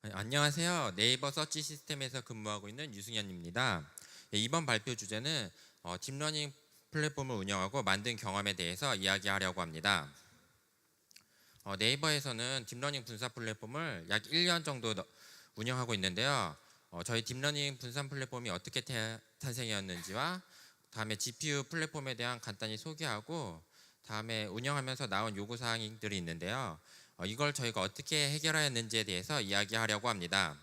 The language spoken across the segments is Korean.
안녕하세요. 네이버 서치 시스템에서 근무하고 있는 유승현입니다. 이번 발표 주제는 딥러닝 플랫폼을 운영하고 만든 경험에 대해서 이야기하려고 합니다. 네이버에서는 딥러닝 분산 플랫폼을 약 1년 정도 운영하고 있는데요. 저희 딥러닝 분산 플랫폼이 어떻게 탄생이었는지와 다음에 GPU 플랫폼에 대한 간단히 소개하고 다음에 운영하면서 나온 요구사항들이 있는데요. 이걸 저희가 어떻게 해결하였는지에 대해서 이야기하려고 합니다.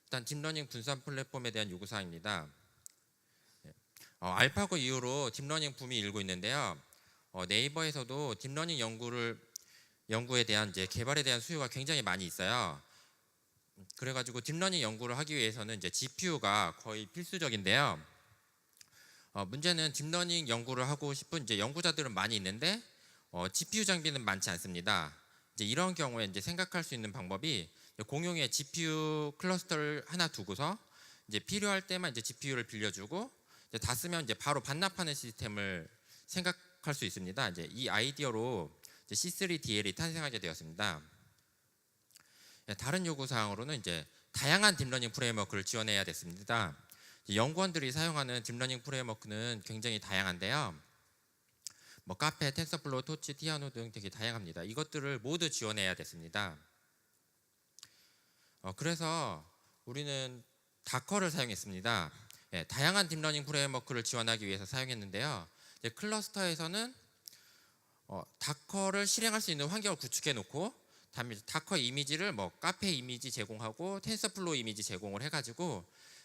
일단 딥러닝 분산 플랫폼에 대한 요구사항입니다. 알파고 이후로 딥러닝 붐이 일고 있는데요. 네이버에서도 딥러닝 연구에 대한 이제 개발에 대한 수요가 굉장히 많이 있어요. 그래가지고 딥러닝 연구를 하기 위해서는 이제 GPU가 거의 필수적인데요. 문제는 딥러닝 연구를 하고 싶은 이제 연구자들은 많이 있는데 GPU 장비는 많지 않습니다. 이제 이런 경우에 이제 생각할 수 있는 방법이 공용의 GPU 클러스터를 하나 두고서 이제 필요할 때만 이제 GPU를 빌려주고 이제 다 쓰면 이제 바로 반납하는 시스템을 생각할 수 있습니다. 이제 이 아이디어로 이제 C3DL이 탄생하게 되었습니다. 다른 요구 사항으로는 이제 다양한 딥러닝 프레임워크를 지원해야 됐습니다. 연구원들이 사용하는 딥러닝 프레임워크는 굉장히 다양한데요. 뭐 카페, 텐서플로우, 토치, 티아노 등 되게 다양합니다. 이것들을 모두 지원해야 됐습니다. 그래서 우리는 다커를 사용했습니다. 다양한 딥러닝 프레임워크를 지원하기 위해서 사용했는데요. 클러스터에서는 다커를 실행할 수 있는 환경을 구축해 놓고 다음에 다커 이미지를 뭐 카페 이미지 제공하고 텐서플로우 이미지 제공을 해가지고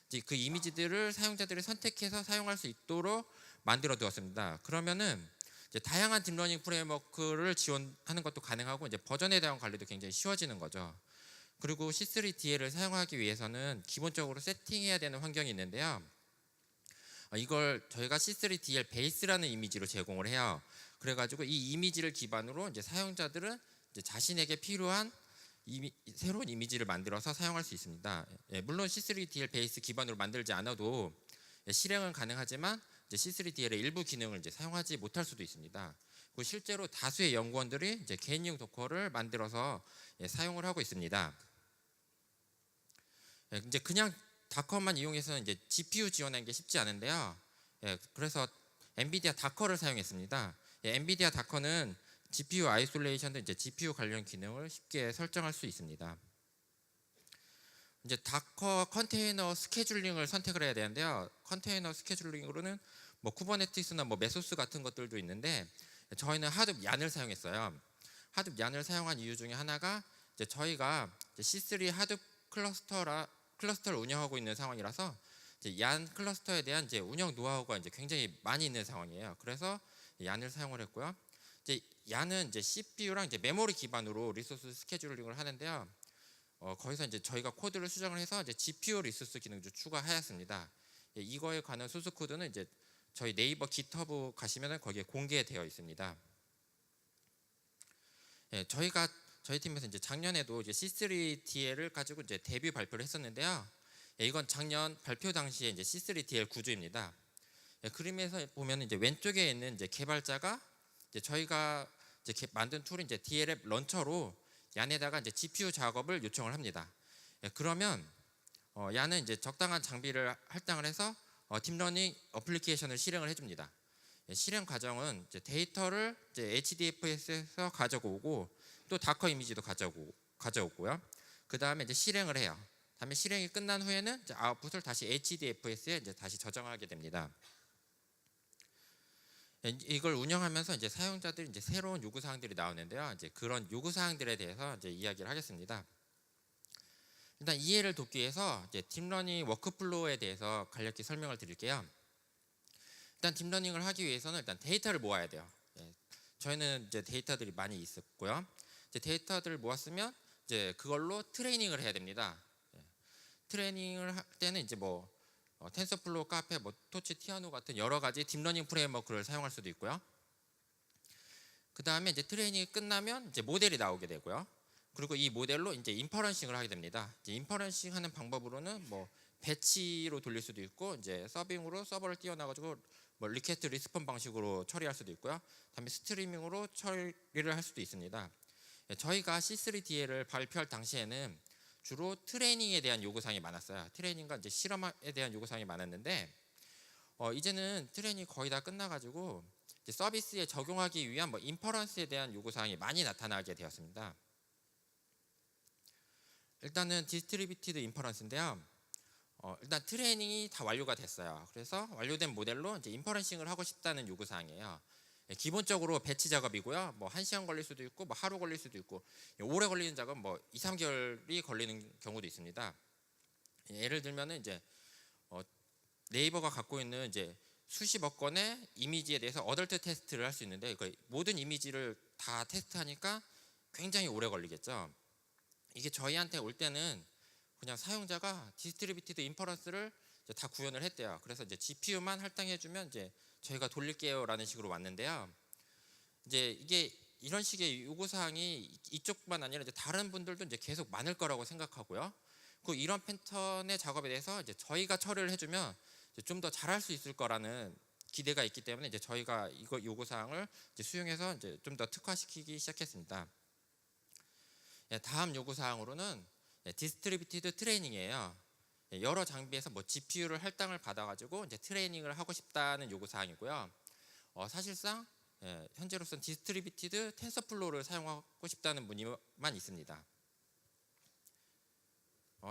이제 그 이미지들을 사용자들이 선택해서 사용할 수 있도록 만들어 두었습니다. 그러면은 이제 다양한 딥러닝 프레임워크를 지원하는 것도 가능하고 이제 버전에 대한 관리도 굉장히 쉬워지는 거죠. 그리고 C3DL을 사용하기 위해서는 기본적으로 세팅해야 되는 환경이 있는데요. 이걸 저희가 C3DL 베이스라는 이미지로 제공을 해요. 그래가지고 이 이미지를 기반으로 이제 사용자들은 이제 자신에게 필요한 새로운 이미지를 만들어서 사용할 수 있습니다. 물론 C3DL 베이스 기반으로 만들지 않아도 실행은 가능하지만 이제 C3DL의 일부 기능을 이제 사용하지 못할 수도 있습니다. 그리고 실제로 다수의 연구원들이 이제 개인용 도커를 만들어서 사용을 하고 있습니다. 이제 그냥 다커만 이용해서는 이제 GPU 지원하는 게 쉽지 않은데요. 그래서 엔비디아 다커를 사용했습니다. 엔비디아 다커는 GPU 아이솔레이션 등 이제 GPU 관련 기능을 쉽게 설정할 수 있습니다. 이제 다커 컨테이너 스케줄링을 선택을 해야 되는데요. 컨테이너 스케줄링으로는 뭐 쿠버네티스나 뭐 메소스 같은 것들도 있는데 저희는 하둡 얀을 사용했어요. 하둡 얀을 사용한 이유 중에 하나가 이제 저희가 이제 C3 하둡 클러스터를 운영하고 있는 상황이라서 이제 얀 클러스터에 대한 이제 운영 노하우가 이제 굉장히 많이 있는 상황이에요. 그래서 얀을 사용을 했고요. 이제 얀은 이제 CPU랑 이제 메모리 기반으로 리소스 스케줄링을 하는데요. 거기서 이제 저희가 코드를 수정을 해서 이제 GPU 리소스 기능도 추가하였습니다. 이거에 관한 소스 코드는 이제 저희 네이버 깃허브 가시면은 거기에 공개되어 있습니다. 저희 팀에서 이제 작년에도 이제 C3DL을 가지고 이제 데뷔 발표를 했었는데요. 이건 작년 발표 당시에 이제 C3DL 구조입니다. 그림에서 보면 이제 왼쪽에 있는 이제 개발자가 이제 저희가 이제 만든 툴인 이제 DL앱 런처로 얀에다가 이제 GPU 작업을 요청을 합니다. 그러면 얀은 이제 적당한 장비를 할당을 해서 딥러닝 어플리케이션을 실행을 해줍니다. 실행 과정은 이제 데이터를 이제 HDFS에서 가져오고 또 다커 이미지도 가져오고요. 그 다음에 이제 실행을 해요. 다음에 실행이 끝난 후에는 이제 아웃풋을 다시 HDFS에 이제 다시 저장하게 됩니다. 이걸 운영하면서 이제 사용자들이 이제 새로운 요구 사항들이 나오는데요. 이제 그런 요구 사항들에 대해서 이제 이야기를 하겠습니다. 일단 이해를 돕기 위해서 이제 딥러닝 워크플로우에 대해서 간략히 설명을 드릴게요. 일단 딥러닝을 하기 위해서는 일단 데이터를 모아야 돼요. 저희는 이제 데이터들이 많이 있었고요. 이제 데이터들을 모았으면 이제 그걸로 트레이닝을 해야 됩니다. 트레이닝을 할 때는 이제 뭐 텐서플로우, 카페, 뭐 토치, 티아노 같은 여러 가지 딥러닝 프레임워크를 사용할 수도 있고요. 그 다음에 이제 트레이닝이 끝나면 이제 모델이 나오게 되고요. 그리고 이 모델로 이제 인퍼런싱을 하게 됩니다. 이제 인퍼런싱 하는 방법으로는 뭐 배치로 돌릴 수도 있고 이제 서빙으로 서버를 띄워놔가지고 뭐 리퀘스트 리스폰 방식으로 처리할 수도 있고요. 다음에 스트리밍으로 처리를 할 수도 있습니다. 저희가 C3DL을 발표할 당시에는 주로 트레이닝에 대한 요구사항이 많았어요. 트레이닝과 이제 실험에 대한 요구사항이 많았는데 이제는 트레이닝이 거의 다 끝나가지고 이제 서비스에 적용하기 위한 인퍼런스에 대한 요구사항이 많이 나타나게 되었습니다. 일단은 디스트리뷰티드 인퍼런스인데요. 일단 트레이닝이 다 완료가 됐어요. 그래서 완료된 모델로 이제 인퍼런싱을 하고 싶다는 요구사항이에요. 기본적으로 배치 작업이고요. 1시간 걸릴 수도 있고 하루 걸릴 수도 있고 오래 걸리는 작업 2, 3개월이 걸리는 경우도 있습니다. 예를 들면은 이제 네이버가 갖고 있는 이제 수십억 건의 이미지에 대해서 어덜트 테스트를 할 수 있는데 모든 이미지를 다 테스트하니까 굉장히 오래 걸리겠죠. 이게 저희한테 올 때는 그냥 사용자가 디스트리뷰티드 인퍼런스를 다 구현을 했대요. 그래서 이제 GPU만 할당해주면 이제 저희가 돌릴게요라는 식으로 왔는데요. 이제 이게 이런 식의 요구 사항이 이쪽만 아니라 이제 다른 분들도 이제 계속 많을 거라고 생각하고요. 그 이런 패턴의 작업에 대해서 이제 저희가 처리를 해주면 좀 더 잘할 수 있을 거라는 기대가 있기 때문에 이제 저희가 이거 요구 사항을 이제 수용해서 이제 좀 더 특화시키기 시작했습니다. 다음 요구 사항으로는 디스트리뷰티드 트레이닝이에요. 여러 장비에서 GPU를 할당을 받아가지고 이제 트레이닝을 하고 싶다는 요구 사항이고요. 사실상 현재로서는 디스트리뷰티드 텐서플로우를 사용하고 싶다는 문의만 있습니다.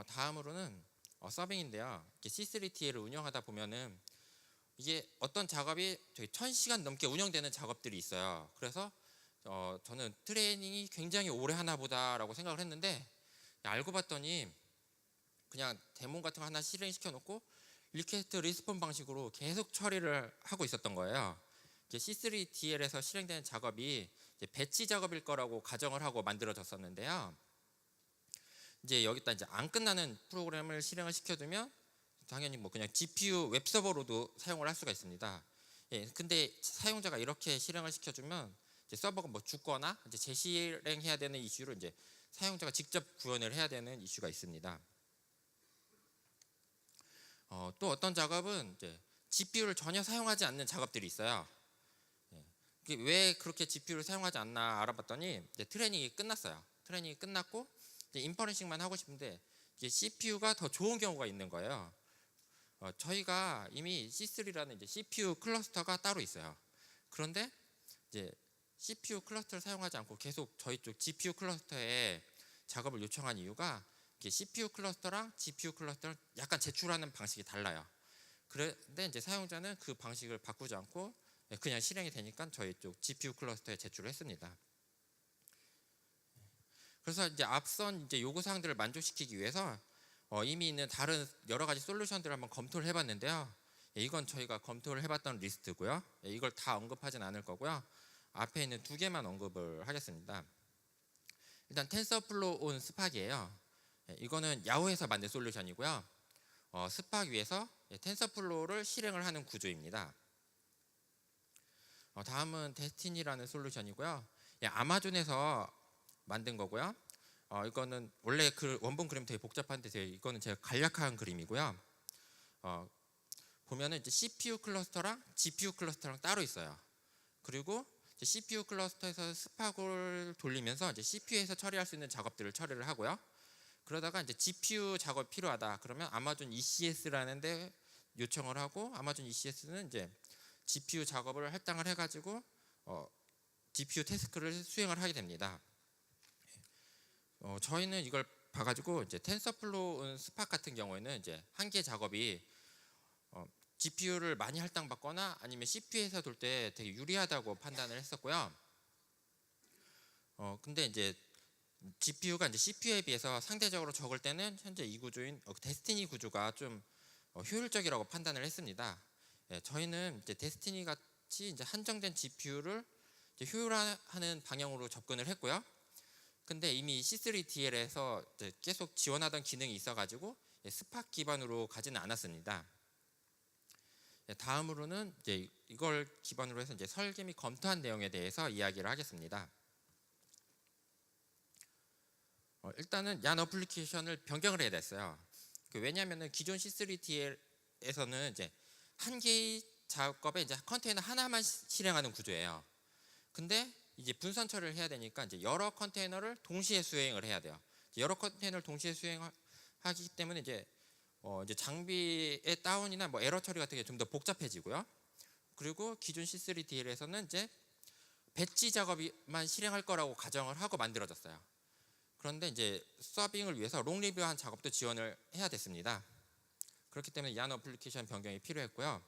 다음으로는 서빙인데요. C3TL을 운영하다 보면은 이게 어떤 작업이 1000시간 넘게 운영되는 작업들이 있어요. 그래서 저는 트레이닝이 굉장히 오래 하나 보다라고 생각을 했는데 알고 봤더니 그냥 데몬 같은 거 하나 실행시켜 놓고 리퀘스트 리스폰 방식으로 계속 처리를 하고 있었던 거예요. C3DL에서 실행되는 작업이 배치 작업일 거라고 가정을 하고 만들어졌었는데요. 이제 여기다 이제 안 끝나는 프로그램을 실행을 시켜두면 당연히 그냥 GPU 웹서버로도 사용을 할 수가 있습니다. 근데 사용자가 이렇게 실행을 시켜주면 이제 서버가 죽거나 이제 재실행해야 되는 이슈로 이제 사용자가 직접 구현을 해야 되는 이슈가 있습니다. 또 어떤 작업은 이제 GPU를 전혀 사용하지 않는 작업들이 있어요. 왜 그렇게 GPU를 사용하지 않나 알아봤더니 이제 트레이닝이 끝났어요. 트레이닝이 끝났고 이제 인퍼런싱만 하고 싶은데 이제 CPU가 더 좋은 경우가 있는 거예요. 저희가 이미 C3라는 이제 CPU 클러스터가 따로 있어요. 그런데 이제 CPU 클러스터를 사용하지 않고 계속 저희 쪽 GPU 클러스터에 작업을 요청한 이유가 CPU 클러스터랑 GPU 클러스터를 약간 제출하는 방식이 달라요. 그런데 이제 사용자는 그 방식을 바꾸지 않고 그냥 실행이 되니까 저희 쪽 GPU 클러스터에 제출을 했습니다. 그래서 이제 앞선 이제 요구 사항들을 만족시키기 위해서 이미 있는 다른 여러 가지 솔루션들을 한번 검토를 해봤는데요. 이건 저희가 검토를 해봤던 리스트고요. 이걸 다 언급하진 않을 거고요. 앞에 있는 두 개만 언급을 하겠습니다. 일단 텐서플로우 온 스팍이에요. 이거는 야후에서 만든 솔루션이고요. 스팍 위에서 텐서플로우를 실행을 하는 구조입니다. 다음은 데스티니라는 솔루션이고요. 아마존에서 만든 거고요. 이거는 원래 그 원본 그림 되게 복잡한데 이거는 제가 간략한 그림이고요. 보면은 이제 CPU 클러스터랑 GPU 클러스터랑 따로 있어요. 그리고 이제 CPU 클러스터에서 스팍을 돌리면서 이제 CPU에서 처리할 수 있는 작업들을 처리를 하고요. 그러다가 이제 GPU 작업 필요하다 그러면 아마존 ECS라는 데 요청을 하고 아마존 ECS는 이제 GPU 작업을 할당을 해가지고 GPU 태스크를 수행을 하게 됩니다. 저희는 이걸 봐가지고 이제 텐서플로우 스팍 같은 경우에는 이제 한 개 작업이 GPU를 많이 할당받거나 아니면 CPU에서 돌 때 되게 유리하다고 판단을 했었고요. 근데 이제 GPU가 이제 CPU에 비해서 상대적으로 적을 때는 현재 이 구조인 데스티니 구조가 좀 효율적이라고 판단을 했습니다. 저희는 이제 데스티니 같이 이제 한정된 GPU를 이제 효율화하는 방향으로 접근을 했고요. 근데 이미 C3DL에서 계속 지원하던 기능이 있어가지고 스팍 기반으로 가지는 않았습니다. 다음으로는 이제 이걸 기반으로 해서 이제 설계 및 검토한 내용에 대해서 이야기를 하겠습니다. 일단은 얀 어플리케이션을 변경을 해야 됐어요. 왜냐하면 기존 C3DL에서는 이제 한 개의 작업에 이제 컨테이너 하나만 실행하는 구조예요. 근데 이제 분산 처리를 해야 되니까 이제 여러 컨테이너를 동시에 수행을 해야 돼요. 여러 컨테이너를 동시에 수행하기 때문에 이제 장비의 다운이나 뭐 에러 처리 같은 게 좀 더 복잡해지고요. 그리고 기존 C3DL에서는 이제 배치 작업만 실행할 거라고 가정을 하고 만들어졌어요. 그런데 이제 서빙을 위해서 롱 리뷰한 작업도 지원을 해야 됐습니다. 그렇기 때문에 야한 어플리케이션 변경이 필요했고요.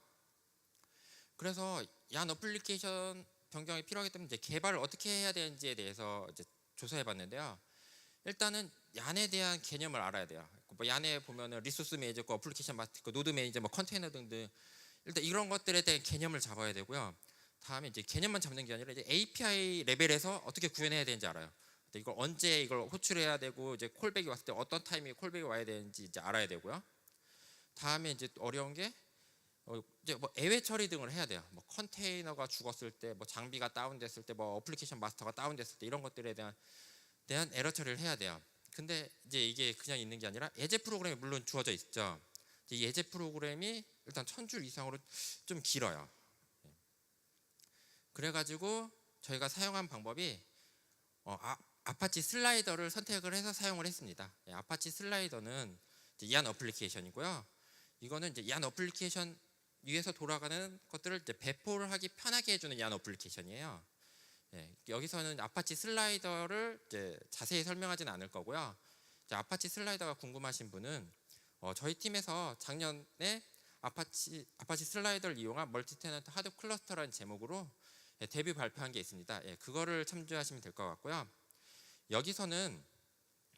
그래서 야한 어플리케이션 변경이 필요하기 때문에 이제 개발을 어떻게 해야 되는지에 대해서 이제 조사해 봤는데요. 일단은 얀에 대한 개념을 알아야 돼요. 뭐 얀에 보면은 리소스 매니저, 어플리케이션 마스터, 노드 매니저, 뭐 컨테이너 등등 일단 이런 것들에 대한 개념을 잡아야 되고요. 다음에 이제 개념만 잡는 게 아니라 이제 API 레벨에서 어떻게 구현해야 되는지 알아요. 이걸 언제 이걸 호출해야 되고 이제 콜백이 왔을 때 어떤 타이밍에 콜백이 와야 되는지 이제 알아야 되고요. 다음에 이제 어려운 게 이제 뭐 예외 처리 등을 해야 돼요. 뭐 컨테이너가 죽었을 때, 뭐 장비가 다운됐을 때, 뭐 어플리케이션 마스터가 다운됐을 때 이런 것들에 대한 에러 처리를 해야 돼요. 근데 이제 이게 그냥 있는 게 아니라 예제 프로그램이 물론 주어져 있죠. 이 예제 프로그램이 일단 1000줄 이상으로 좀 길어요. 그래가지고 저희가 사용한 방법이 아파치 슬라이더를 선택을 해서 사용을 했습니다. 아파치 슬라이더는 이한 어플리케이션이고요. 이거는 이제 이한 어플리케이션 위에서 돌아가는 것들을 이제 배포를 하기 편하게 해주는 이한 어플리케이션이에요. 여기서는 아파치 슬라이더를 이제 자세히 설명하지는 않을 거고요. 이제 아파치 슬라이더가 궁금하신 분은 저희 팀에서 작년에 아파치 슬라이더를 이용한 멀티 테넌트 하드 클러스터라는 제목으로 데뷔 발표한 게 있습니다. 그거를 참조하시면 될 것 같고요. 여기서는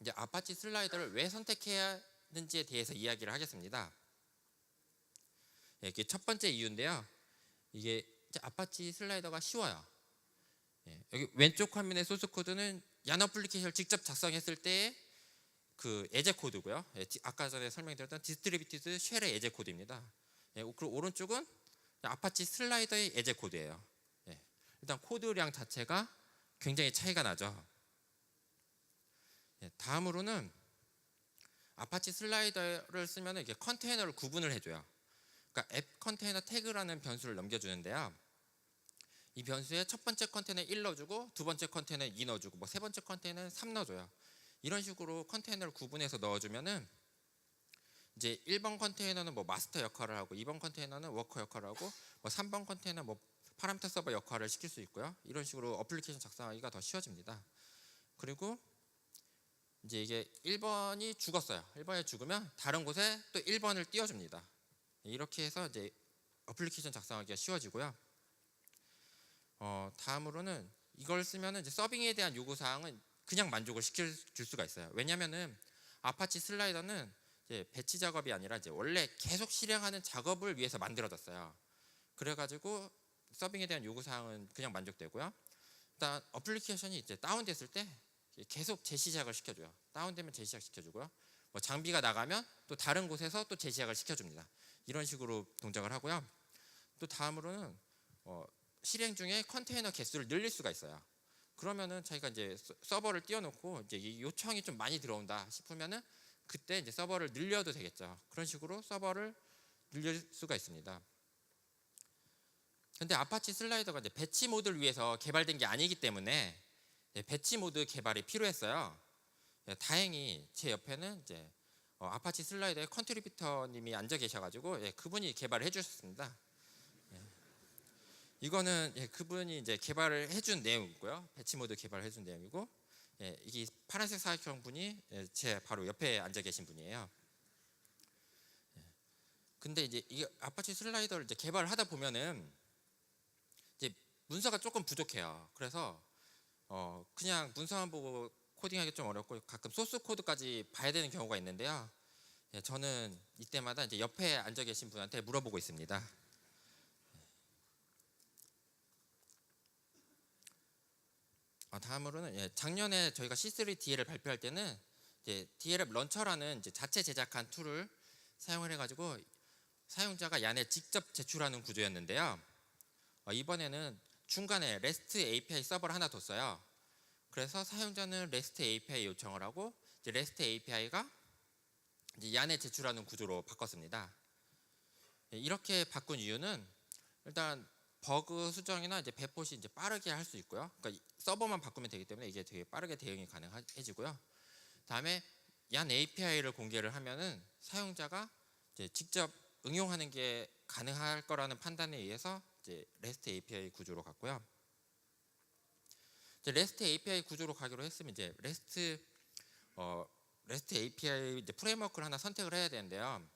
이제 아파치 슬라이더를 왜 선택해야 하는지에 대해서 이야기를 하겠습니다. 이게 첫 번째 이유인데요. 이게 아파치 슬라이더가 쉬워요. 여기 왼쪽 화면의 소스 코드는 얀 어플리케이션을 직접 작성했을 때의 그 예제 코드고요. 아까 전에 설명드렸던 디스트리뷰티드 쉘의 예제 코드입니다. 그리고 오른쪽은 아파치 슬라이더의 예제 코드예요. 일단 코드량 자체가 굉장히 차이가 나죠. 다음으로는 아파치 슬라이더를 쓰면 이게 컨테이너를 구분을 해줘요. 그러니까 앱 컨테이너 태그라는 변수를 넘겨주는데요. 이 변수에 첫 번째 컨테이너에 1 넣어주고 두 번째 컨테이너에 2 넣어주고 뭐 세 번째 컨테이너에 3 넣어줘요. 이런 식으로 컨테이너를 구분해서 넣어주면은 이제 1번 컨테이너는 뭐 마스터 역할을 하고 2번 컨테이너는 워커 역할을 하고 뭐 3번 컨테이너 뭐 파라미터 서버 역할을 시킬 수 있고요. 이런 식으로 어플리케이션 작성하기가 더 쉬워집니다. 그리고 이제 이게 1번이 죽었어요. 1번이 죽으면 다른 곳에 또 1번을 띄워줍니다. 이렇게 해서 이제 어플리케이션 작성하기가 쉬워지고요. 다음으로는 이걸 쓰면 이제 서빙에 대한 요구 사항은 그냥 만족을 시킬 수가 있어요. 왜냐하면은 아파치 슬라이더는 이제 배치 작업이 아니라 이제 원래 계속 실행하는 작업을 위해서 만들어졌어요. 그래가지고 서빙에 대한 요구 사항은 그냥 만족되고요. 일단 어플리케이션이 이제 다운됐을 때 계속 재시작을 시켜줘요. 다운되면 재시작 시켜주고요. 뭐 장비가 나가면 또 다른 곳에서 또 재시작을 시켜줍니다. 이런 식으로 동작을 하고요. 또 다음으로는 실행 중에 컨테이너 개수를 늘릴 수가 있어요. 그러면은 자기가 이제 서버를 띄워놓고 이제 이 요청이 좀 많이 들어온다 싶으면은 그때 이제 서버를 늘려도 되겠죠. 그런 식으로 서버를 늘릴 수가 있습니다. 근데 아파치 슬라이더가 이제 배치 모드를 위해서 개발된 게 아니기 때문에 배치 모드 개발이 필요했어요. 다행히 제 옆에는 이제 아파치 슬라이더의 컨트리뷰터님이 앉아 계셔가지고 그분이 개발을 해주셨습니다. 이거는 그분이 이제 개발을 해준 내용이고요. 배치 모드 개발을 해준 내용이고, 이게 파란색 사각형 분이 제 바로 옆에 앉아 계신 분이에요. 근데 이제 이 아파치 슬라이더를 이제 개발을 하다 보면은 이제 문서가 조금 부족해요. 그래서 그냥 문서만 보고 코딩하기 좀 어렵고 가끔 소스 코드까지 봐야 되는 경우가 있는데요. 저는 이때마다 이제 옆에 앉아 계신 분한테 물어보고 있습니다. 다음으로는 작년에 저희가 C3DL을 발표할 때는 이제 DL앱 런처라는 이제 자체 제작한 툴을 사용을 해가지고 사용자가 얀에 직접 제출하는 구조였는데요. 이번에는 중간에 REST API 서버를 하나 뒀어요. 그래서 사용자는 REST API 요청을 하고 이제 REST API가 이제 얀에 제출하는 구조로 바꿨습니다. 이렇게 바꾼 이유는 일단 버그 수정이나 이제 배포시 이제 빠르게 할 수 있고요. 그러니까 서버만 바꾸면 되기 때문에 이게 되게 빠르게 대응이 가능해지고요. 다음에 얀 API를 공개를 하면은 사용자가 이제 직접 응용하는 게 가능할 거라는 판단에 의해서 이제 REST API 구조로 갔고요. 이제 REST API 구조로 가기로 했으면 이제 REST API 이제 프레임워크를 하나 선택을 해야 되는데요.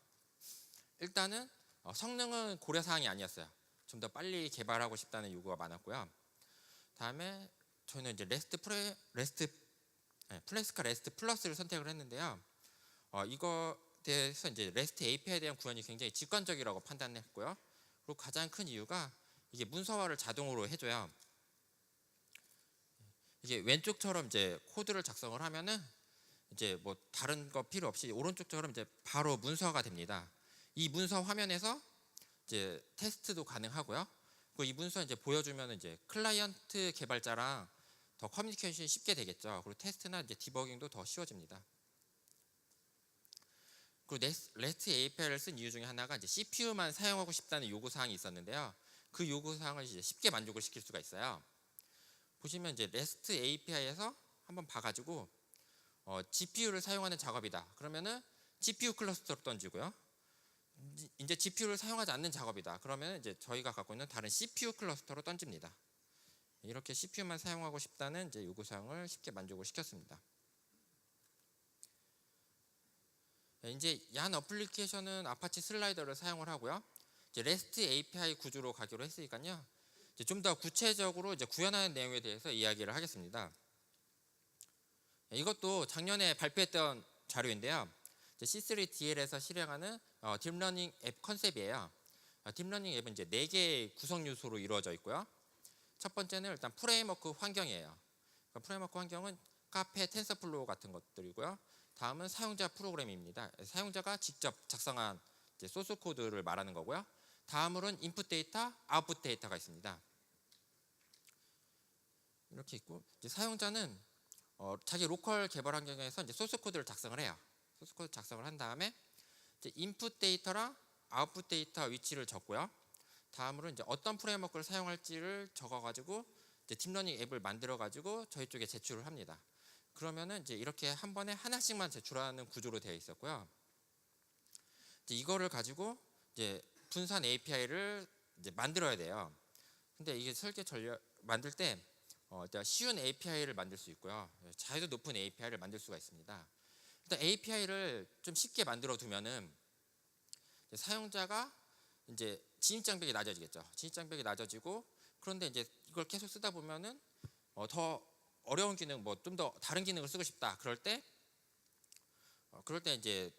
일단은 성능은 고려 사항이 아니었어요. 좀 더 빨리 개발하고 싶다는 요구가 많았고요. 다음에 저는 이제 플래스카 REST 플러스를 선택을 했는데요. 이거에 대해서 이제 REST API에 대한 구현이 굉장히 직관적이라고 판단했고요. 그리고 가장 큰 이유가 이게 문서화를 자동으로 해줘요. 이게 왼쪽처럼 이제 코드를 작성을 하면은 이제 뭐 다른 거 필요 없이 오른쪽처럼 이제 바로 문서화가 됩니다. 이 문서 화면에서 이제 테스트도 가능하고요. 그리고 이 문서 이제 보여주면 이제 클라이언트 개발자랑 더 커뮤니케이션이 쉽게 되겠죠. 그리고 테스트나 이제 디버깅도 더 쉬워집니다. 그리고 REST API를 쓴 이유 중에 하나가 이제 CPU만 사용하고 싶다는 요구 사항이 있었는데요. 그 요구 사항을 이제 쉽게 만족을 시킬 수가 있어요. 보시면 이제 REST API에서 한번 봐가지고 GPU를 사용하는 작업이다. 그러면은 GPU 클러스터로 던지고요. 이제 GPU를 사용하지 않는 작업이다. 그러면 이제 저희가 갖고 있는 다른 CPU 클러스터로 던집니다. 이렇게 CPU만 사용하고 싶다는 이제 요구사항을 쉽게 만족을 시켰습니다. 이제 얀 어플리케이션은 아파치 슬라이더를 사용을 하고요. 이제 REST API 구조로 가기로 했으니까요. 좀 더 구체적으로 이제 구현하는 내용에 대해서 이야기를 하겠습니다. 이것도 작년에 발표했던 자료인데요. C3DL에서 실행하는 딥러닝 앱 컨셉이에요. 딥러닝 앱은 이제 4개의 구성 요소로 이루어져 있고요. 첫 번째는 일단 프레임워크 환경이에요. 그러니까 프레임워크 환경은 카페, 텐서플로우 같은 것들이고요. 다음은 사용자 프로그램입니다. 사용자가 직접 작성한 이제 소스 코드를 말하는 거고요. 다음으로는 인풋 데이터, 아웃풋 데이터가 있습니다. 이렇게 있고 이제 사용자는 자기 로컬 개발 환경에서 이제 소스 코드를 작성을 해요. 소스 코드 작성을 한 다음에 이제 인풋 데이터랑 아웃풋 데이터 위치를 적고요. 다음으로 이제 어떤 프레임워크를 사용할지를 적어가지고 이제 딥러닝 앱을 만들어가지고 저희 쪽에 제출을 합니다. 그러면은 이제 이렇게 한 번에 하나씩만 제출하는 구조로 되어 있었고요. 이제 이거를 가지고 이제 분산 API를 이제 만들어야 돼요. 근데 이게 설계 전략 만들 때 일단 쉬운 API를 만들 수 있고요. 자유도 높은 API를 만들 수가 있습니다. 일단 API를 좀 쉽게 만들어 두면은 사용자가 이제 진입 장벽이 낮아지겠죠. 진입 장벽이 낮아지고 그런데 이제 이걸 계속 쓰다 보면은 더 어려운 기능, 뭐 좀 더 다른 기능을 쓰고 싶다. 그럴 때 이제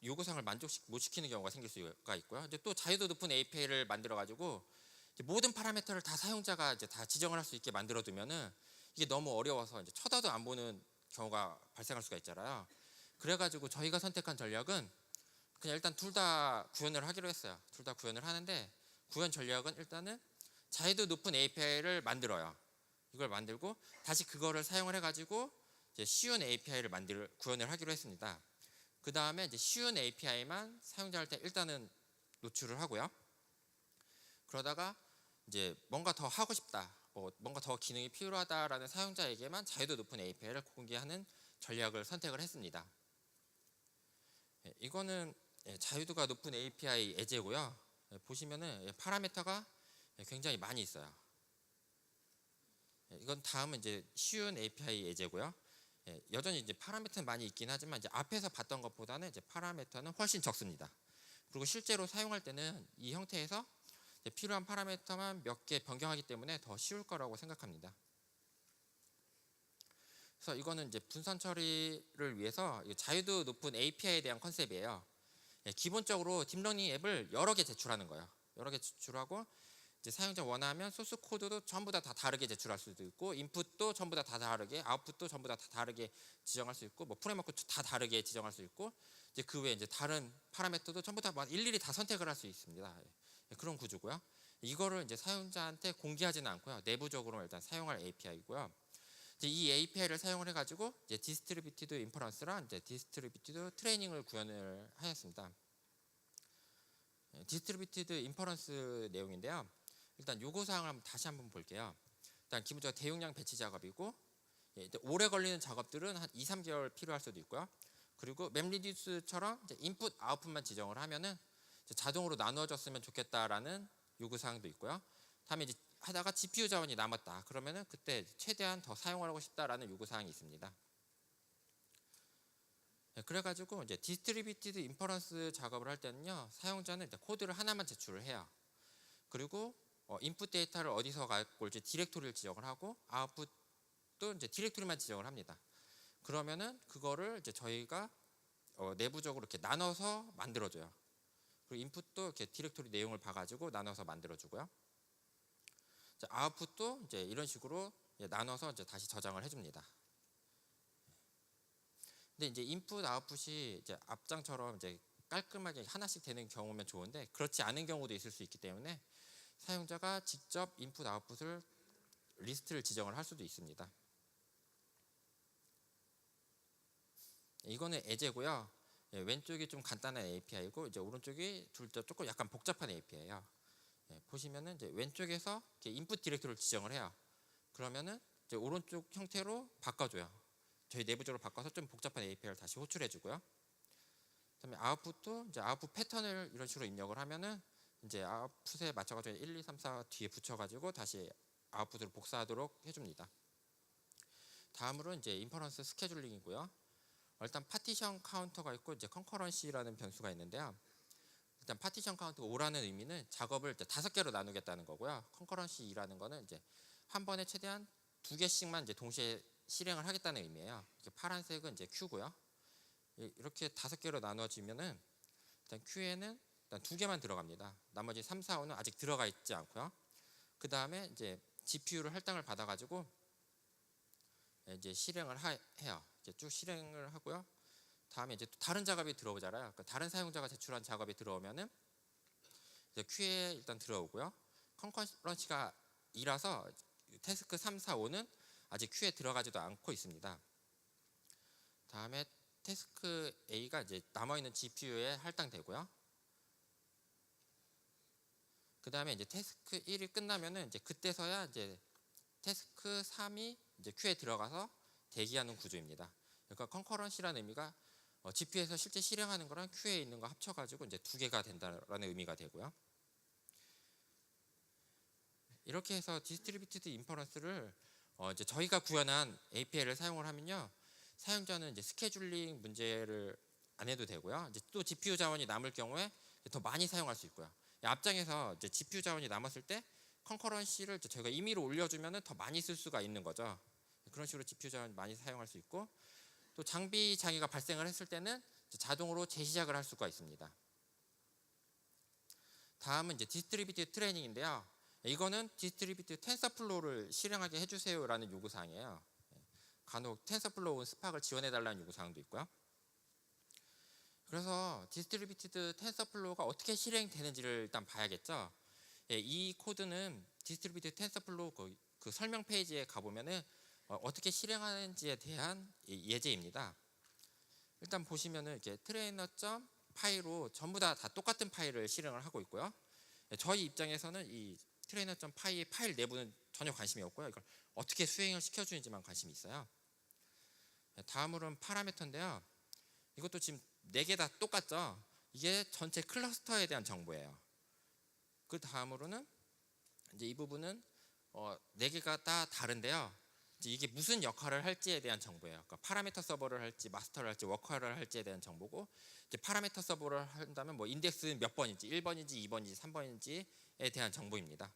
요구사항을 만족 못 시키는 경우가 생길 수가 있고요. 이제 또 자유도 높은 API를 만들어 가지고 모든 파라미터를 다 사용자가 이제 다 지정을 할 수 있게 만들어 두면은 이게 너무 어려워서 이제 쳐다도 안 보는 경우가 발생할 수가 있잖아요. 그래가지고 저희가 선택한 전략은 그냥 일단 둘 다 구현을 하기로 했어요. 둘 다 구현을 하는데 구현 전략은 일단은 자유도 높은 API를 만들어요. 이걸 만들고 다시 그거를 사용을 해가지고 이제 쉬운 API를 구현을 하기로 했습니다. 그 다음에 이제 쉬운 API만 사용자한테 일단은 노출을 하고요. 그러다가 이제 뭔가 더 하고 싶다, 뭔가 더 기능이 필요하다라는 사용자에게만 자유도 높은 API를 공개하는 전략을 선택을 했습니다. 이거는 자유도가 높은 API 예제고요. 보시면은 파라미터가 굉장히 많이 있어요. 이건 다음은 이제 쉬운 API 예제고요. 여전히 이제 파라미터는 많이 있긴 하지만 이제 앞에서 봤던 것보다는 이제 파라미터는 훨씬 적습니다. 그리고 실제로 사용할 때는 이 형태에서 필요한 파라미터만 몇 개 변경하기 때문에 더 쉬울 거라고 생각합니다. 그래서 이거는 이제 분산 처리를 위해서 자유도 높은 API에 대한 컨셉이에요. 기본적으로 딥러닝 앱을 여러 개 제출하는 거예요. 여러 개 제출하고 이제 사용자 원하면 소스 코드도 전부 다 다르게 제출할 수도 있고 인풋도 전부 다 다르게, 아웃풋도 전부 다 다르게 지정할 수 있고, 뭐 프레임워크 다 다르게 지정할 수 있고, 이제 그 외에 이제 다른 파라미터도 전부 다 일일이 다 선택을 할 수 있습니다. 그런 구조고요. 이거를 이제 사용자한테 공개하지는 않고요. 내부적으로 일단 사용할 API고요. 이제 이 API를 사용을 해가지고 이제 디스트리뷰티드 인퍼런스랑 이제 디스트리뷰티드 트레이닝을 구현을 하였습니다. 디스트리뷰티드 인퍼런스 내용인데요. 일단 요구 사항을 다시 한번 볼게요. 일단 기본적으로 대용량 배치 작업이고, 오래 걸리는 작업들은 한 2, 3개월 필요할 수도 있고요. 그리고 맵리듀스처럼 인풋 아웃풋만 지정을 하면은 자동으로 나누어졌으면 좋겠다라는 요구 사항도 있고요. 다음에 이제 하다가 GPU 자원이 남았다. 그러면은 그때 최대한 더 사용하고 싶다라는 요구 사항이 있습니다. 그래가지고 이제 디스트리뷰티드 인퍼런스 작업을 할 때는요, 사용자는 일단 코드를 하나만 제출을 해요. 그리고 인풋 데이터를 어디서 갖고 올지 디렉토리를 지정을 하고, 아웃풋도 이제 디렉토리만 지정을 합니다. 그러면은 그거를 이제 저희가 내부적으로 이렇게 나눠서 만들어줘요. 그리고 인풋도 이렇게 디렉토리 내용을 봐가지고 나눠서 만들어주고요. 아웃풋도 이제 이런 식으로 나눠서 이제 다시 저장을 해줍니다. 근데 이제 인풋 아웃풋이 이제 앞장처럼 이제 깔끔하게 하나씩 되는 경우면 좋은데, 그렇지 않은 경우도 있을 수 있기 때문에 사용자가 직접 인풋 아웃풋을 리스트를 지정을 할 수도 있습니다. 이거는 예제고요. 왼쪽이 좀 간단한 API고 이제 오른쪽이 둘 다 조금 약간 복잡한 API예요. 보시면은 이제 왼쪽에서 이렇게 인풋 디렉토리를 지정을 해요. 그러면은 이제 오른쪽 형태로 바꿔줘요. 저희 내부적으로 바꿔서 좀 복잡한 API를 다시 호출해주고요. 그다음에 아웃풋도 이제 아웃풋 패턴을 이런 식으로 입력을 하면은 이제 아웃풋에 맞춰가지고 1, 2, 3, 4 뒤에 붙여가지고 다시 아웃풋으로 복사하도록 해줍니다. 다음으로 이제 인퍼런스 스케줄링이고요. 일단 파티션 카운터가 있고 이제 컨커런시라는 변수가 있는데요. 일단 파티션 카운트 5라는 의미는 작업을 5개로 나누겠다는 거고요. 컨커런시 2라는 거는 이제 한 번에 최대한 2개씩만 이제 동시에 실행을 하겠다는 의미예요. 파란색은 이제 Q고요. 이렇게 5개로 나눠지면은 일단 Q에는 일단 2개만 들어갑니다. 나머지 3, 4, 5는 아직 들어가 있지 않고요. 그 다음에 이제 GPU를 할당을 받아가지고 이제 실행을 해요. 이제 쭉 실행을 하고요. 다음에 이제 또 다른 작업이 들어오잖아요. 그러니까 다른 사용자가 제출한 작업이 들어오면은 이제 Q에 일단 들어오고요. 컨커런시가 2라서 태스크 3, 4, 5는 아직 Q에 들어가지도 않고 있습니다. 다음에 태스크 A가 이제 남아있는 GPU에 할당되고요. 그 다음에 이제 태스크 1이 끝나면은 이제 그때서야 이제 태스크 3이 이제 Q에 들어가서 대기하는 구조입니다. 그러니까 컨커런시라는 의미가 GPU에서 실제 실행하는 거랑 Q에 있는 거 합쳐가지고 이제 2개가 된다라는 의미가 되고요. 이렇게 해서 디스트리뷰티드 인퍼런스를 이제 저희가 구현한 API를 사용을 하면요, 사용자는 이제 스케줄링 문제를 안 해도 되고요. 이제 또 GPU 자원이 남을 경우에 더 많이 사용할 수 있고요. 앞장에서 이제 GPU 자원이 남았을 때 컨커런시를 저희가 임의로 올려주면은 더 많이 쓸 수가 있는 거죠. 그런 식으로 GPU 자원 많이 사용할 수 있고, 또 장비 장애가 발생을 했을 때는 자동으로 재시작을 할 수가 있습니다. 다음은 이제 디스트리뷰티드 트레이닝인데요. 이거는 디스트리뷰티드 텐서플로우를 실행하게 해주세요라는 요구사항이에요. 간혹 텐서플로우 스팍을 지원해달라는 요구사항도 있고요. 그래서 디스트리뷰티드 텐서플로우가 어떻게 실행되는지를 일단 봐야겠죠. 이 코드는 디스트리뷰티드 텐서플로우 그 설명 페이지에 가보면은 어떻게 실행하는지에 대한 예제입니다. 일단 보시면은 이렇게 트레이너.점 파이로 전부 다 똑같은 파일을 실행을 하고 있고요. 저희 입장에서는 이 트레이너.점 파일 내부는 전혀 관심이 없고요. 이걸 어떻게 수행을 시켜주는지만 관심이 있어요. 다음으로는 파라미터인데요. 이것도 지금 4개 다 똑같죠. 이게 전체 클러스터에 대한 정보예요. 그 다음으로는 이제 이 부분은 4개가 다 다른데요. 이제 이게 무슨 역할을 할지에 대한 정보예요. 그러니까 파라미터 서버를 할지 마스터를 할지 워커를 할지에 대한 정보고, 이제 파라미터 서버를 한다면 뭐 인덱스 몇 번인지 1번인지 2번인지 3번인지에 대한 정보입니다.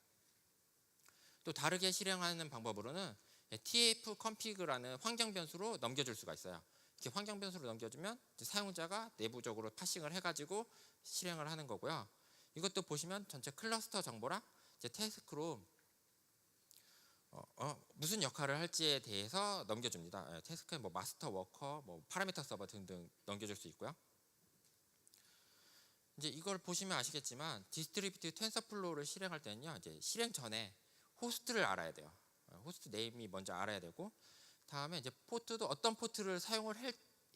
또 다르게 실행하는 방법으로는 TF config라는 환경 변수로 넘겨줄 수가 있어요. 이렇게 환경 변수로 넘겨주면 사용자가 내부적으로 파싱을 해가지고 실행을 하는 거고요. 이것도 보시면 전체 클러스터 정보랑 이제 태스크로 무슨 역할을 할지에 대해서 넘겨줍니다. 태스크에 뭐 마스터, 워커, 뭐 파라미터 서버 등등 넘겨줄 수 있고요. 이제 이걸 보시면 아시겠지만 디스트리뷰티드 텐서플로우를 실행할 때는요, 이제 실행 전에 호스트를 알아야 돼요. 호스트 네임이 먼저 알아야 되고, 다음에 이제 포트도 어떤 포트를 사용을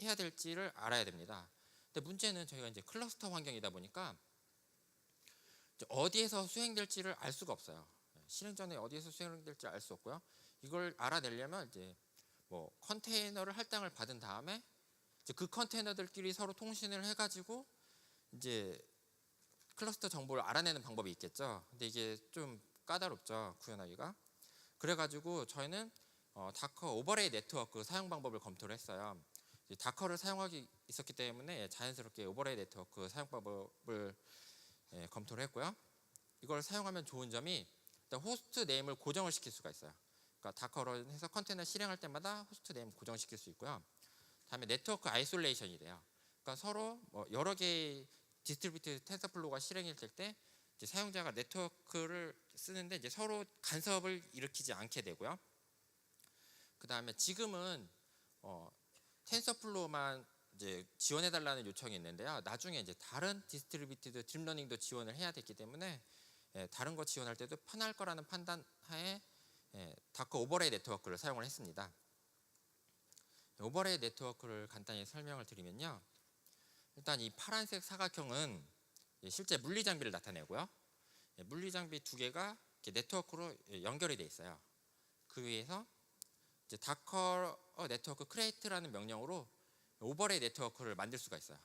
해야 될지를 알아야 됩니다. 근데 문제는 저희가 이제 클러스터 환경이다 보니까 어디에서 수행될지를 알 수가 없어요. 실행 전에 어디에서 수행될지 알 수 없고요. 이걸 알아내려면 이제 뭐 컨테이너를 할당을 받은 다음에 이제 그 컨테이너들끼리 서로 통신을 해가지고 이제 클러스터 정보를 알아내는 방법이 있겠죠. 근데 이게 좀 까다롭죠, 구현하기가. 그래가지고 저희는 다커 오버레이 네트워크 사용 방법을 검토를 했어요. 다커를 사용하기 있었기 때문에 자연스럽게 오버레이 네트워크 사용 방법을 검토를 했고요. 이걸 사용하면 좋은 점이 일단 호스트 네임을 고정을 시킬 수가 있어요. 그러니까 다커로 해서 컨테이너 실행할 때마다 호스트 네임 고정시킬 수 있고요. 다음에 네트워크 아이솔레이션이 돼요. 그러니까 서로 뭐 여러 개의 디스트리뷰티드 텐서플로우가 실행이 될 때 사용자가 네트워크를 쓰는데 이제 서로 간섭을 일으키지 않게 되고요. 그 다음에 지금은 텐서플로우만 이제 지원해달라는 요청이 있는데요. 나중에 이제 다른 디스트리뷰티드 딥러닝도 지원을 해야 되기 때문에 다른 거 지원할 때도 편할 거라는 판단하에 다커 오버레이 네트워크를 사용을 했습니다. 오버레이 네트워크를 간단히 설명을 드리면요. 일단 이 파란색 사각형은 실제 물리 장비를 나타내고요. 물리 장비 두 개가 네트워크로 연결이 되어 있어요. 그 위에서 이제 다커 네트워크 크리에이트라는 명령으로 오버레이 네트워크를 만들 수가 있어요.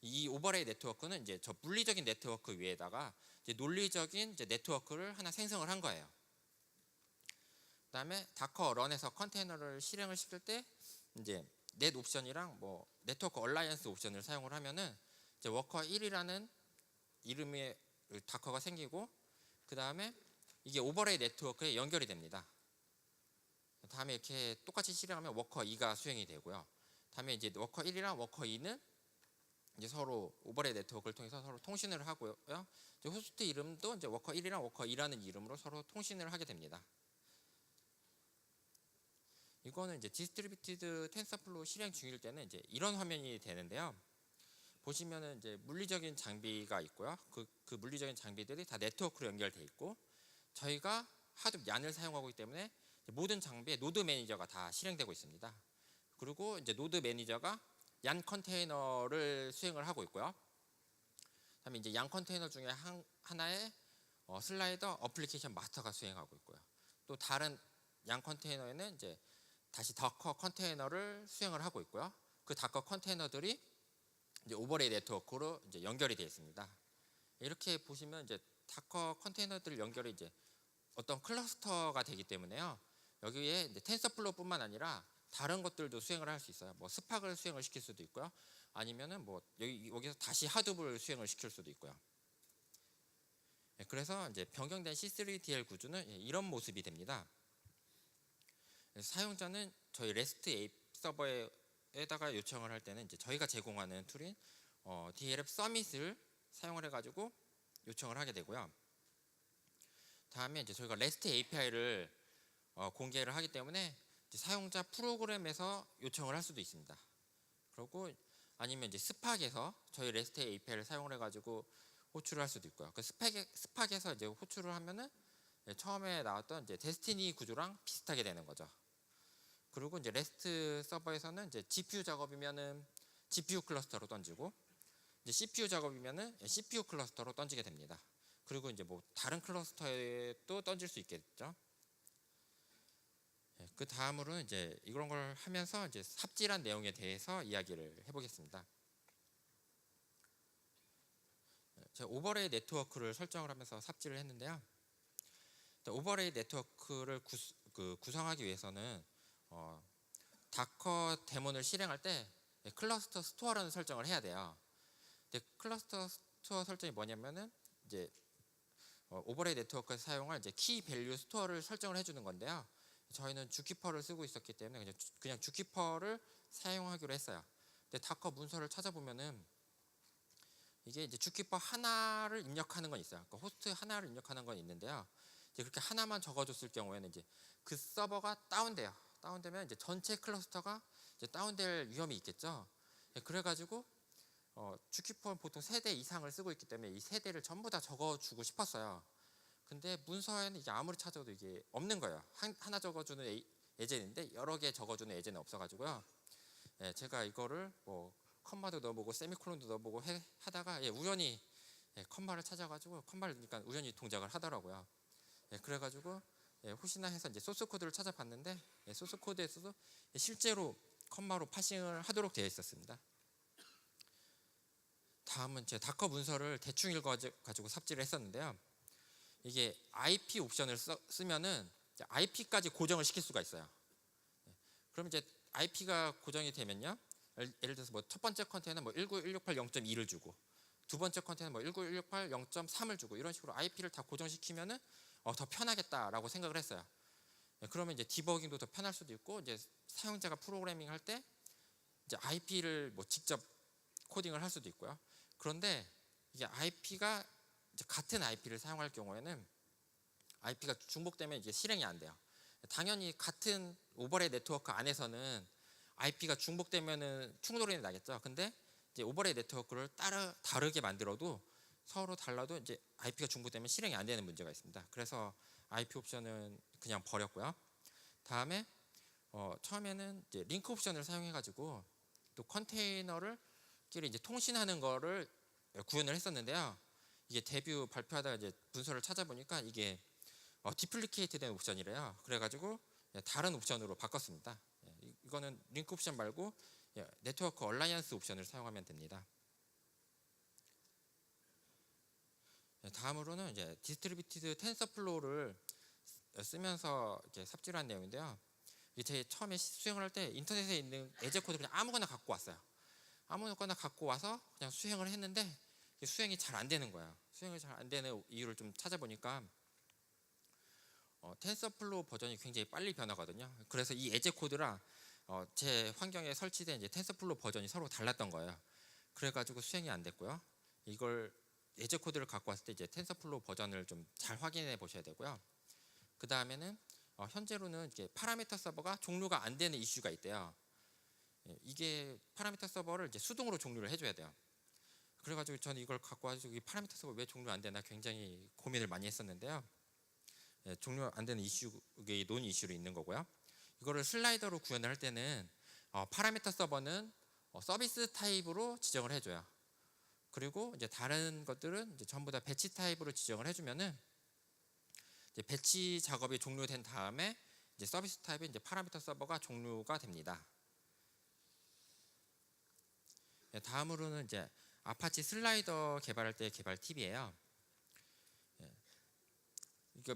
이 오버레이 네트워크는 이제 저 물리적인 네트워크 위에다가 이제 논리적인 이제 네트워크를 하나 생성을 한 거예요. 그다음에 다커 런에서 컨테이너를 실행을 시킬 때 이제 넷 옵션이랑 뭐 네트워크 얼라이언스 옵션을 사용을 하면은 이제 워커 1이라는 이름의 다커가 생기고 그 다음에 이게 오버레이 네트워크에 연결이 됩니다. 다음에 이렇게 똑같이 실행하면 워커 2가 수행이 되고요. 다음에 이제 워커 1이랑 워커 2는 이제 서로 오버레이 네트워크를 통해서 서로 통신을 하고요. 이제 호스트 이름도 이제 워커 1이랑 워커 2라는 이름으로 서로 통신을 하게 됩니다. 이거는 이제 디스트리뷰티드 텐서플로우 실행 중일 때는 이제 이런 화면이 되는데요. 보시면은 이제 물리적인 장비가 있고요. 그 물리적인 장비들이 다 네트워크로 연결돼 있고 저희가 하드 얀을 사용하고 있기 때문에 모든 장비에 노드 매니저가 다 실행되고 있습니다. 그리고 이제 노드 매니저가 얀 컨테이너를 수행을 하고 있고요. 그다음에 이제 얀 컨테이너 중에 하나에 슬라이더 어플리케이션 마스터가 수행하고 있고요. 또 다른 양 컨테이너에는 이제 다시 다커 컨테이너를 수행을 하고 있고요. 그 다커 컨테이너들이 이제 오버레이 네트워크로 이제 연결이 되어 있습니다. 이렇게 보시면 이제 다커 컨테이너들 연결이 이제 어떤 클러스터가 되기 때문에요. 여기에 이제 텐서플로우뿐만 아니라 다른 것들도 수행을 할 수 있어요. 뭐 스팍을 수행을 시킬 수도 있고요. 아니면은 뭐 여기서 다시 하둡을 수행을 시킬 수도 있고요. 그래서 이제 변경된 C3DL 구조는 이런 모습이 됩니다. 사용자는 저희 REST API 서버에다가 요청을 할 때는 이제 저희가 제공하는 툴인 DLF 서밋을 사용을 해가지고 요청을 하게 되고요. 다음에 이제 저희가 REST API를 공개를 하기 때문에 이제 사용자 프로그램에서 요청을 할 수도 있습니다. 그리고 아니면 이제 스팍에서 저희 REST API를 사용을 해가지고 호출을 할 수도 있고요. 그 스팍에서 이제 호출을 하면은 처음에 나왔던 이제 데스티니 구조랑 비슷하게 되는 거죠. 그리고 이제 레스트 서버에서는 이제 GPU 작업이면은 GPU 클러스터로 던지고 이제 CPU 작업이면은 CPU 클러스터로 던지게 됩니다. 그리고 이제 뭐 다른 클러스터에 또 던질 수 있겠죠. 그 다음으로는 이제 이런 걸 하면서 이제 삽질한 내용에 대해서 이야기를 해보겠습니다. 제가 오버레이 네트워크를 설정을 하면서 삽질을 했는데요. 오버레이 네트워크를 구성하기 위해서는 다커 데몬을 실행할 때 클러스터 스토어라는 설정을 해야 돼요. 근데 클러스터 스토어 설정이 뭐냐면은 이제 오버레이 네트워크에서 사용할 이제 키 밸류 스토어를 설정을 해주는 건데요. 저희는 주키퍼를 쓰고 있었기 때문에 그냥 주키퍼를 사용하기로 했어요. 근데 다커 문서를 찾아보면은 이게 이제 주키퍼 하나를 입력하는 건 있어요. 그러니까 호스트 하나를 입력하는 건 있는데요. 이제 그렇게 하나만 적어줬을 경우에는 이제 그 서버가 다운돼요. 다운되면 이제 전체 클러스터가 이제 다운될 위험이 있겠죠. 그래가지고 주키퍼는 보통 3대 이상을 쓰고 있기 때문에 이 3대를 전부 다 적어주고 싶었어요. 근데 문서에는 이게 아무리 찾아도 이게 없는 거예요. 하나 적어주는 예제인데 여러 개 적어주는 예제는 없어가지고요. 제가 이거를 뭐 컴마도 넣어보고 세미콜론도 넣어보고 하다가 우연히 컴마를 찾아가지고 컴마를 넣으니까 우연히 동작을 하더라고요. 그래가지고 혹시나 해서 이제 소스 코드를 찾아봤는데 소스 코드에서도 실제로 컴마로 파싱을 하도록 되어 있었습니다. 다음은 제 다커 문서를 대충 읽어가지고 삽질을 했었는데요. 이게 IP 옵션을 쓰면은 IP까지 고정을 시킬 수가 있어요. 그럼 이제 IP가 고정이 되면요, 예를 들어서 뭐 첫 번째 컨테이너는 뭐 19168 0.2를 주고, 두 번째 컨테이너는 뭐 19168 0.3을 주고, 이런 식으로 IP를 다 고정시키면은 더 편하겠다라고 생각을 했어요. 그러면 이제 디버깅도 더 편할 수도 있고, 이제 사용자가 프로그래밍 할 때 이제 IP를 뭐 직접 코딩을 할 수도 있고요. 그런데 이게 IP가 이제 같은 IP를 사용할 경우에는 IP가 중복되면 이제 실행이 안 돼요. 당연히 같은 오버레이 네트워크 안에서는 IP가 중복되면은 충돌이 나겠죠. 근데 이제 오버레이 네트워크를 다르게 만들어도 서로 달라도 이제 IP가 중복되면 실행이 안 되는 문제가 있습니다. 그래서 IP 옵션은 그냥 버렸고요. 다음에 처음에는 이제 링크 옵션을 사용해 가지고 또 컨테이너를 끼리 이제 통신하는 거를 구현을 했었는데요. 이게 데뷔 발표하다가 이제 문서를 찾아보니까 이게 디플리케이트 된 옵션이래요. 그래가지고 다른 옵션으로 바꿨습니다. 이거는 링크 옵션 말고 네트워크 얼라이언스 옵션을 사용하면 됩니다. 다음으로는 이제 디스트리뷰티드 텐서플로우를 쓰면서 이렇게 삽질한 내용인데요. 이게 제 처음에 수행을 할 때 인터넷에 있는 예제 코드 그냥 아무거나 갖고 왔어요. 아무거나 갖고 와서 그냥 수행을 했는데 수행이 잘 안 되는 거예요. 수행이 잘 안 되는 이유를 좀 찾아보니까 텐서플로우 버전이 굉장히 빨리 변하거든요. 그래서 이 예제 코드랑 제 환경에 설치된 이제 텐서플로우 버전이 서로 달랐던 거예요. 그래가지고 수행이 안 됐고요. 이걸 예제 코드를 갖고 왔을 때 이제 텐서플로우 버전을 좀 잘 확인해 보셔야 되고요. 그 다음에는 현재로는 이제 파라미터 서버가 종료가 안 되는 이슈가 있대요. 이게 파라미터 서버를 이제 수동으로 종료를 해줘야 돼요. 그래가지고 저는 이걸 갖고 와서 이 파라미터 서버 왜 종료 안 되나 굉장히 고민을 많이 했었는데요. 종료 안 되는 이슈가 논 이슈로 있는 거고요. 이거를 슬라이더로 구현을 할 때는 파라미터 서버는 서비스 타입으로 지정을 해줘요. 그리고 이제 다른 것들은 이제 전부 다 배치 타입으로 지정을 해주면은 이제 배치 작업이 종료된 다음에 이제 서비스 타입의 이제 파라미터 서버가 종료가 됩니다. 다음으로는 이제 아파치 슬라이더 개발할 때 개발 팁이에요.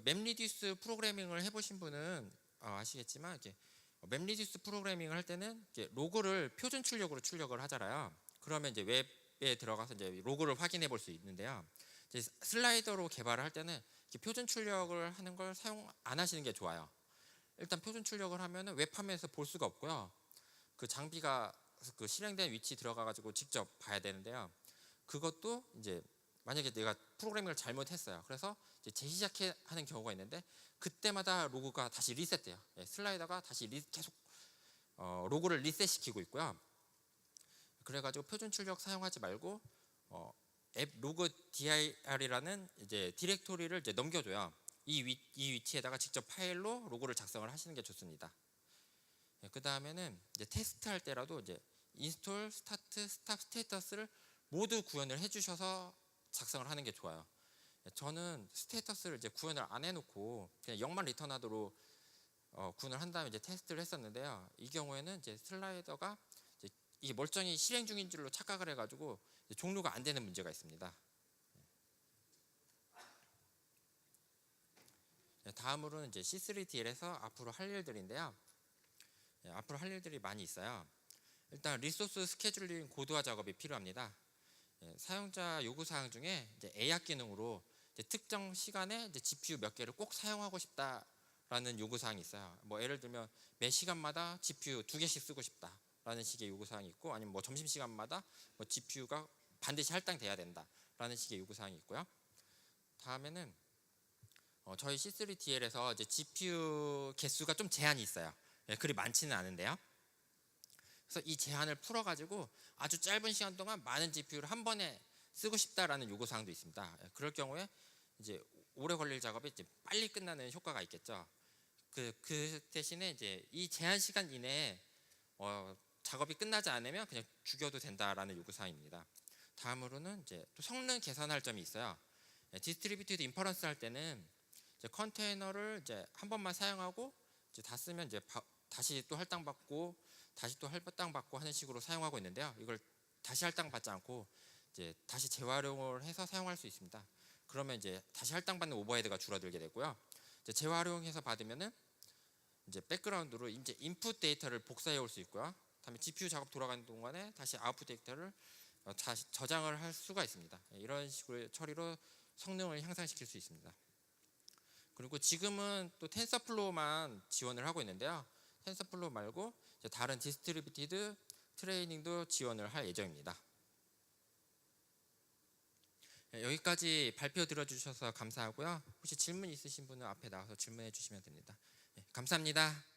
맵리듀스 프로그래밍을 해보신 분은 아시겠지만 이렇게 맵리듀스 프로그래밍을 할 때는 이제 로그를 표준 출력으로 출력을 하잖아요. 그러면 이제 웹에 들어가서 이제 로그를 확인해 볼 수 있는데요. 이제 슬라이더로 개발을 할 때는 표준 출력을 하는 걸 사용 안 하시는 게 좋아요. 일단 표준 출력을 하면은 웹 화면에서 볼 수가 없고요. 그 장비가 그 실행된 위치 들어가 가지고 직접 봐야 되는데요. 그것도 이제 만약에 내가 프로그래밍을 잘못했어요. 그래서 이제 재시작하는 경우가 있는데 그때마다 로그가 다시 리셋돼요. 슬라이더가 다시 계속 로그를 리셋시키고 있고요. 그래가지고 표준 출력 사용하지 말고 앱 로그 dir이라는 이제 디렉토리를 이제 넘겨줘요. 이 위치에다가 직접 파일로 로그를 작성을 하시는 게 좋습니다. 그 다음에는 이제 테스트 할 때라도 이제 인스톨, 스타트, 스탑 스테이터스를 모두 구현을 해주셔서 작성을 하는 게 좋아요. 저는 스테이터스를 이제 구현을 안 해놓고 그냥 0만 리턴하도록 구현을 한 다음에 이제 테스트를 했었는데요. 이 경우에는 이제 슬라이더가 이제 이게 멀쩡히 실행 중인 줄로 착각을 해가지고 종료가 안 되는 문제가 있습니다. 다음으로는 이제 C3DL에서 앞으로 할 일들인데요. 앞으로 할 일들이 많이 있어요. 일단 리소스 스케줄링 고도화 작업이 필요합니다. 사용자 요구 사항 중에 이제 예약 기능으로 이제 특정 시간에 이제 GPU 몇 개를 꼭 사용하고 싶다라는 요구 사항이 있어요. 뭐 예를 들면 매 시간마다 GPU 2개씩 쓰고 싶다라는 식의 요구 사항이 있고, 아니면 뭐 점심 시간마다 뭐 GPU가 반드시 할당돼야 된다라는 식의 요구 사항이 있고요. 다음에는 저희 C3DL에서 이제 GPU 개수가 좀 제한이 있어요. 그리 많지는 않은데요. 그래서 이 제한을 풀어가지고 아주 짧은 시간 동안 많은 GPU를 한 번에 쓰고 싶다라는 요구 사항도 있습니다. 그럴 경우에 이제 오래 걸릴 작업이 이제 빨리 끝나는 효과가 있겠죠. 그 대신에 이제 이 제한 시간 이내에 작업이 끝나지 않으면 그냥 죽여도 된다라는 요구 사항입니다. 다음으로는 이제 또 성능 개선할 점이 있어요. 디스트리뷰티드 인퍼런스 할 때는 이제 컨테이너를 이제 한 번만 사용하고 이제 다 쓰면 이제 다시 또 할당받고 다시 또 할당받고 하는 식으로 사용하고 있는데요. 이걸 다시 할당받지 않고 이제 다시 재활용을 해서 사용할 수 있습니다. 그러면 이제 다시 할당받는 오버헤드가 줄어들게 되고요. 이제 재활용해서 받으면은 이제 백그라운드로 이제 인풋 데이터를 복사해 올 수 있고요. 다음에 GPU 작업 돌아가는 동안에 다시 아웃풋 데이터를 다시 저장을 할 수가 있습니다. 이런 식으로 처리로 성능을 향상시킬 수 있습니다. 그리고 지금은 또 텐서플로우만 지원을 하고 있는데요. 텐서플로우 말고 이제 다른 디스트리뷰티드 트레이닝도 지원을 할 예정입니다. 여기까지 발표 들어주셔서 감사하고요. 혹시 질문 있으신 분은 앞에 나와서 질문해 주시면 됩니다. 감사합니다.